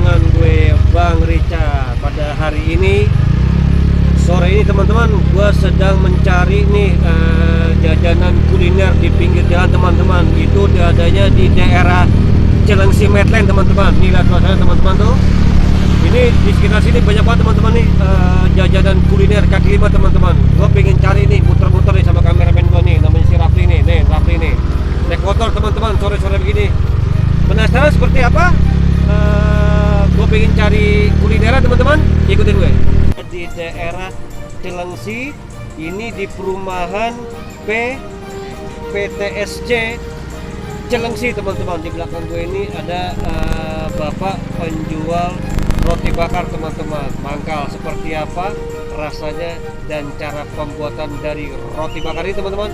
dengan gue Bang Rica. Pada hari ini, sore ini teman-teman, gue sedang mencari nih jajanan kuliner di pinggir jalan teman-teman. Itu adanya di daerah Cilengsi Medland teman-teman. Nih lihat suasana teman-teman tuh. Ini di sekitar sini banyak banget teman-teman nih jajanan kuliner kaki lima teman-teman. Gue pengen cari nih, muter-muter nih sama kameramen gue nih, namanya si Rafli nih, Rafli nih. Naik motor teman-teman sore-sore begini. Penasaran seperti apa? Gue pengen cari kulineran teman-teman, ikutin gue. Di daerah Cilengsi, ini di perumahan PTSC Cilengsi teman-teman. Di belakang gue ini ada bapak penjual roti bakar teman-teman. Mangkal seperti apa rasanya dan cara pembuatan dari roti bakar ini teman-teman,